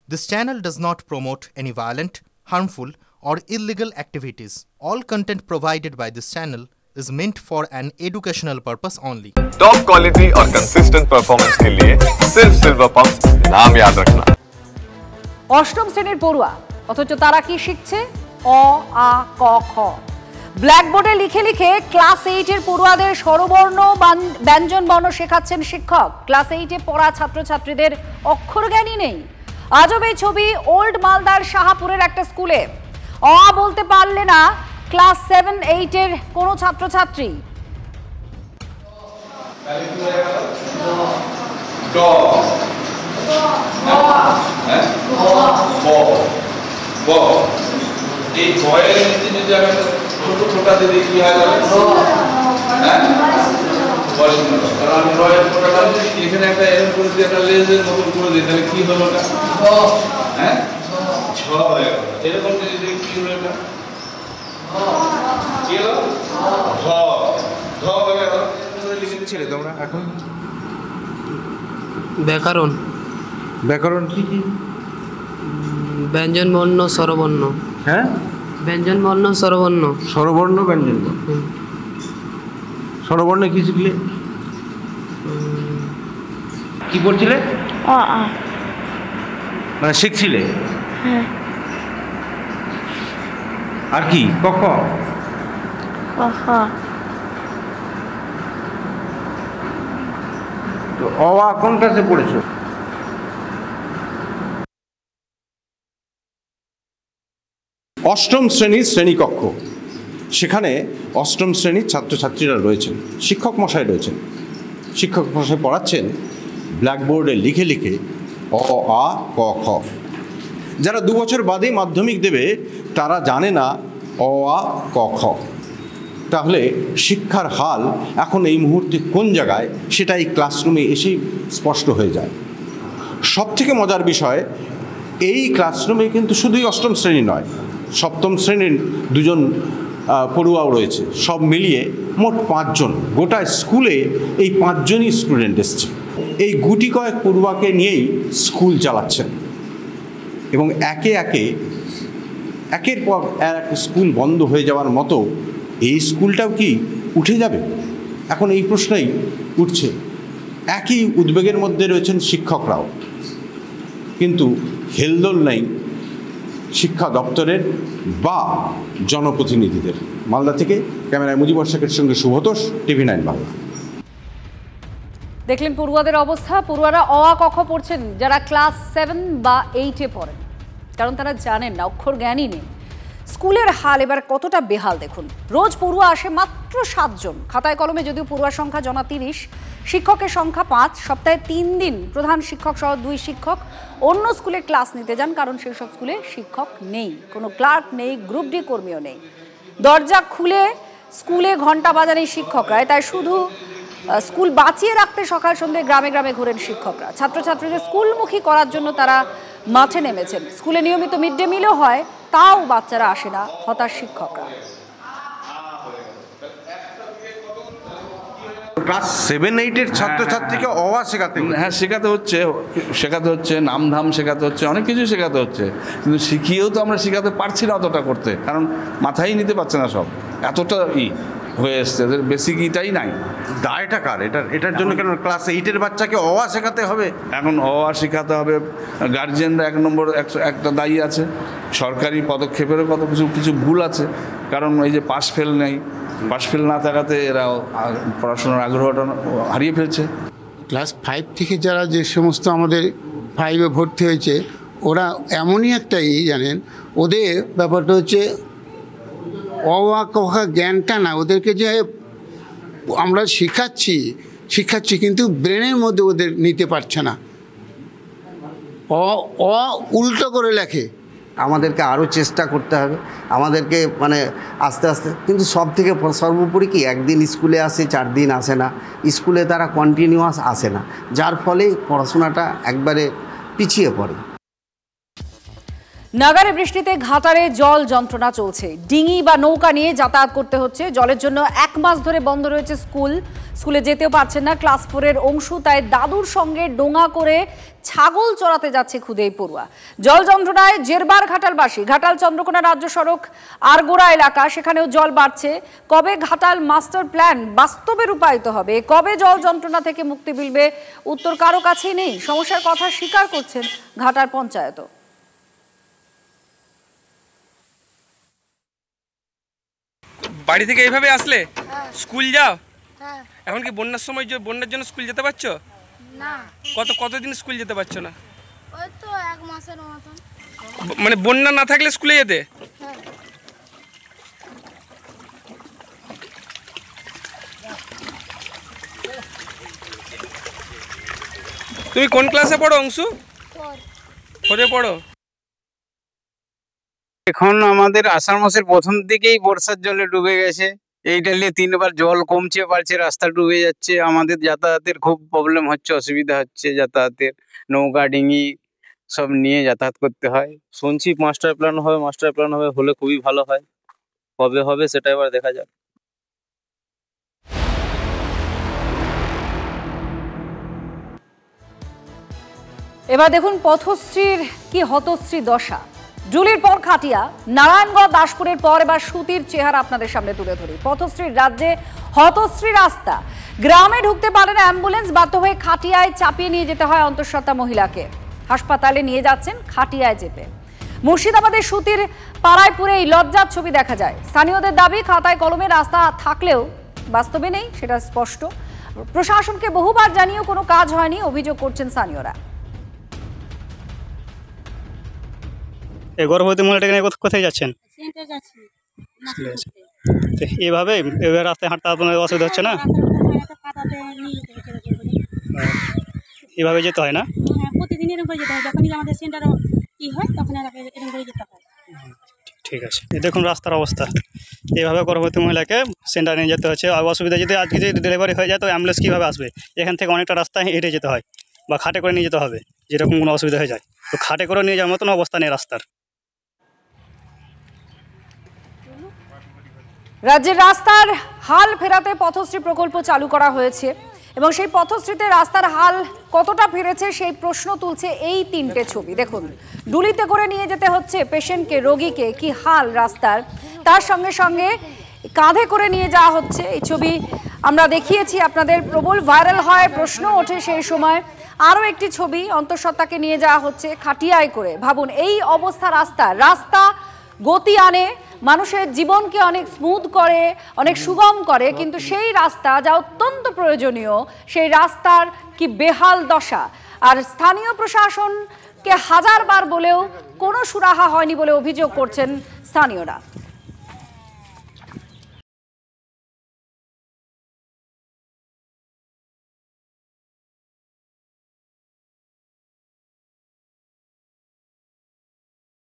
This channel does not promote any violent, harmful, or illegal activities. All content provided by this channel is meant for an educational purpose only. Top quality और consistent performance के लिए सिर्फ silver pumps नाम याद रखना। অষ্টম শ্রেণীর পড়ুয়া অথচ তারা কি শিখছে অ আ ক খ ব্ল্যাকবোর্ডে লিখে লিখে ক্লাস 8 এর পড়ুয়াদের স্বরবর্ণ ব্যঞ্জন বর্ণ শেখাচ্ছেন শিক্ষক। ক্লাস 8 এ পড়া ছাত্রছাত্রীদের অক্ষর জ্ঞানই নেই। আজব এই ছবি ওল্ড মালদার শাহপুরের একটা স্কুলে। অ বলতে পারলে না ক্লাস 7-8 এর কোনো ছাত্রছাত্রী। এই বয়ের নিচে যদি আমি ছোট ছোটা দিয়ে কি হয় যাবে হ্যাঁ কারণ আমি রয়ের ফোটাটা এখানে একটা এরকম করে দিয়ে একটা লেজের মতন করে দিই তাহলে কি হলো এটা হ্যাঁ ছ হয়ে গেল এরকম যদি কি হলো এটা কি হলো ধ ধ হয়ে গেল লিখেছিলে তোমরা এখন ব্যাকরণ ব্যাকরণ কি কি ব্যঞ্জন বর্ণ স্বরবর্ণ। হ্যাঁ ব্যঞ্জন বর্ণ স্বরবর্ণ। স্বরবর্ণ ব্যঞ্জন স্বরবর্ণ কি শিখলে কি পড়ছিলে মানে শিখছিলে আর কি ক খ তো অ আ কোন ক্লাসে পড়েছো? অষ্টম শ্রেণীর শ্রেণীকক্ষ, সেখানে অষ্টম শ্রেণীর ছাত্রছাত্রীরা রয়েছেন, শিক্ষক মশাই রয়েছেন। শিক্ষক মশাই পড়াচ্ছেন ব্ল্যাকবোর্ডে লিখে লিখে অ আ ক খ। যারা 2 বছর বাদেই মাধ্যমিক দেবে তারা জানে না অ আ ক খ। তাহলে শিক্ষার হাল এখন এই মুহূর্তে কোন জায়গায় সেটা এই ক্লাসরুমে এসেই স্পষ্ট হয়ে যায়। সবথেকে মজার বিষয়, এই ক্লাসরুমে কিন্তু শুধুই অষ্টম শ্রেণী নয়, সপ্তম শ্রেণীর 2 জন পড়ুয়াও রয়েছে। সব মিলিয়ে মোট 5 জন। গোটা স্কুলে এই 5 জনই স্টুডেন্ট এসছে। এই গুটি কয়েক পড়ুয়াকে নিয়েই স্কুল চালাচ্ছেন এবং একে একে একের পর এক স্কুল বন্ধ হয়ে যাওয়ার মতো এই স্কুলটাও কি উঠে যাবে? এখন এই প্রশ্নই উঠছে। একই উদ্বেগের মধ্যে রয়েছেন শিক্ষকরাও, কিন্তু হেলদোল নেই শিক্ষা দপ্তরের বা জনপ্রতিনিধিদের। মালদা থেকে ক্যামেরায় মুজিবর শেখের সঙ্গে শুভতোষ, TV9 বাংলা। দেখলেন পড়ুয়াদের অবস্থা। পড়ুয়ারা অ আ ক খ পড়ছেন যারা ক্লাস 7 বা 8 এ পড়েন, কারণ তারা জানেন না, অক্ষর জ্ঞানই নেই। স্কুলের হাল এবার কতটা বেহাল দেখুন। রোজ পড়ুয়া আসে মাত্র 7 জন। খাতায় কলমে যদিও পড়ুয়ার সংখ্যা জনা 30, শিক্ষকের সংখ্যা 5। সপ্তাহে 3 দিন প্রধান শিক্ষক সহ 2 শিক্ষক অন্য স্কুলে ক্লাস নিতে যান, কারণ সেই সব স্কুলে শিক্ষক নেই, কোনো ক্লার্ক নেই, গ্রুপ ডি কর্মীও নেই। দরজা খুলে স্কুলে ঘন্টা বাজান এই শিক্ষকরা। তাই শুধু স্কুল বাঁচিয়ে রাখতে সকাল সন্ধ্যে গ্রামে গ্রামে ঘোরেন শিক্ষকরা। ছাত্রছাত্রীদের স্কুলমুখী করার জন্য তারা মাঠে নেমেছেন। স্কুলে নিয়মিত মিড ডে মিলও হয়, তাও বাচ্চারা আসে না, হতাশ শিক্ষকরা। ক্লাস 7-8 এর ছাত্রছাত্রীকে অ আ শেখাতে, হ্যাঁ শেখাতে হচ্ছে, নাম ধাম শেখাতে হচ্ছে, অনেক কিছু শেখাতে হচ্ছে, কিন্তু শিখিয়েও তো আমরা শেখাতে পারছি না অতটা করতে, কারণ মাথায় নিতে পারছে না সব, এতটা হয়ে এসছে, এদের বেসিক ইটাই নাই। দায়টা কার? এটার জন্য কেন ক্লাস 8 এর বাচ্চাকে অ আ শেখাতে হবে? এখন অ আ শেখাতে হবে, গার্জিয়ানরা 1 নম্বর একটা দায়ী আছে, সরকারি পদক্ষেপেরও কত কিছু ভুল আছে, কারণ এই যে পাস ফেল নেই, পাস ফেল না থাকাতে এরা পড়াশোনার আগ্রহটা হারিয়ে ফেলছে। ক্লাস 5 থেকে যারা যে সমস্ত আমাদের 5-এ ভর্তি হয়েছে, ওরা এমনই একটা জানেন, ওদের ব্যাপারটা হচ্ছে অ আ ক খ জ্ঞানটা না, ওদেরকে যে আমরা শিখাচ্ছি কিন্তু ব্রেনের মধ্যে ওদের নিতে পারছে না, অ উল্টো করে লেখে। আমাদেরকে আরও চেষ্টা করতে হবে, আমাদেরকে মানে আস্তে আস্তে। কিন্তু সব থেকে সর্বোপরি কি, একদিন স্কুলে আসে, 4 দিন আসে না, স্কুলে তারা কন্টিনিউয়াস আসে না, যার ফলে পড়াশোনাটা একবারে পিছিয়ে পড়ে। নাগারে বৃষ্টিতে ঘাটারে জল যন্ত্রণা চলছে। ডিঙি বা নৌকা নিয়ে যাতায়াত করতে হচ্ছে। জলের জন্য 1 মাস ধরে বন্ধ রয়েছে স্কুল। স্কুলে যেতেও পারছেন না ক্লাস 4-এর অংশু, তাই দাদুর সঙ্গে ডোঙা করে ছাগল চড়াতে যাচ্ছে খুদেই পড়ুয়া। জল যন্ত্রণায় জেরবার ঘাটালবাসী। ঘাটাল চন্দ্রকোনা রাজ্য সড়ক আরগোড়া এলাকা, সেখানেও জল বাড়ছে। কবে ঘাটাল মাস্টার প্ল্যান বাস্তবে রূপায়িত হবে, কবে জল যন্ত্রণা থেকে মুক্তি মিলবে, উত্তর কারো কাছেই নেই। সমস্যার কথা স্বীকার করছেন ঘাটাল পঞ্চায়েত। বাড়ি থেকে এইভাবে আসলে স্কুল যাও? এখন কি বন্যার সময় বন্যার জন্য স্কুল যেতে পারছো না? কতদিন স্কুল যেতে পারছো না? ওই তো 1 মাসের মতন। মানে বন্যা না থাকলে স্কুলে যেতে? তুমি কোন ক্লাসে পড়ো অংশু? 4-এ পড়ো। এখন আমাদের আষাঢ় মাসের প্রথম দিকেই বর্ষার জলে ডুবে গেছে। এইটা নিয়ে 3বার জল কমছে বাড়ছে, রাস্তা ডুবে যাচ্ছে। আমাদের যাতায়াতের খুব প্রবলেম হচ্ছে, অসুবিধা হচ্ছে যাতায়াতের। নৌকা ডিঙি সব নিয়ে যাতায়াত করতে হয়। শুনছি মাস্টার প্ল্যান হবে, হলে খুবই ভালো হয়। কবে হবে সেটা এবার দেখা যাক। এবার দেখুন পথশ্রীর কি হতশ্রী দশা। জুলির পর খাটিয়া, নারায়ণগড়, দাসপুরের পর এবার সুতির চেহারা আপনাদের সামনে তুলে ধরি। পথশ্রীর রাজ্যে হতশ্রী রাস্তা। গ্রামে ঢুকতে পারে না অ্যাম্বুলেন্স, বাধ্য হয়ে খাটিয়ায় চাপিয়ে নিয়ে যেতে হয় অন্তঃসত্ত্বা মহিলাকে। হাসপাতালে নিয়ে যাচ্ছেন খাটিয়ায় চেপে। মুর্শিদাবাদের সুতির পাড়ায়পুরে এই লজ্জার ছবি দেখা যায়। স্থানীয়দের দাবি, খাতায় কলমে রাস্তা থাকলেও বাস্তবে নেই, সেটা স্পষ্ট। প্রশাসনকে বহুবার জানিয়েও কোনো কাজ হয়নি, অভিযোগ করছেন স্থানীয়রা। এই গর্ভবতী মহিলাটাকে নিয়ে কোথায় যাচ্ছেন? এইভাবে রাস্তায় হাঁটতে আপনার অসুবিধা হচ্ছে না? এভাবে যেতে হয় না? প্রতিদিন এরকম করে যেতে হয়, যখনই আমাদের সেন্টারে কি হয় তখন এরকম করে যেতে হয়। ঠিক আছে, দেখুন রাস্তার অবস্থা। এইভাবে গর্ভবতী মহিলাকে সেন্টারে নিয়ে যেতে হচ্ছে। আর অসুবিধা যদি আজকে যদি ডেলিভারি হয়ে যায় তো অ্যাম্বুলেন্স কীভাবে আসবে? এখান থেকে অনেকটা রাস্তা হেঁটে যেতে হয় বা খাটে করে নিয়ে যেতে হবে, যেরকম কোনো অসুবিধা হয়ে যায়। তো খাটে করে নিয়ে যাওয়ার মতন অবস্থা নেই রাস্তার। রাজ্যের রাস্তার হাল ফেরাতে পথশ্রী প্রকল্প চালু করা হয়েছে এবং সেই পথশ্রীতে রাস্তার হাল কতটা ফিরেছে সেই প্রশ্ন তুলছে এই 3টে ছবি। দেখুন, ডুলিতে করে নিয়ে যেতে হচ্ছে পেশেন্টকে, রোগীকে, কি হাল রাস্তার। তার সঙ্গে সঙ্গে কাঁধে করে নিয়ে যাওয়া হচ্ছে। এই ছবি আমরা দেখিয়েছি আপনাদের, প্রবল ভাইরাল হয়, প্রশ্ন ওঠে সেই সময়। আরও একটি ছবি, অন্তঃসত্ত্বাকে নিয়ে যাওয়া হচ্ছে খাটিয়ায় করে। ভাবুন এই অবস্থা রাস্তা গতি আনে, মানুষের জীবনকে অনেক স্মুথ করে, অনেক সুগম করে, কিন্তু সেই রাস্তা যা অত্যন্ত প্রয়োজনীয় সেই রাস্তার কি বেহাল দশা। আর স্থানীয় প্রশাসনকে হাজারবার বলেও কোনো সুরাহা হয়নি বলে অভিযোগ করছেন স্থানীয়রা।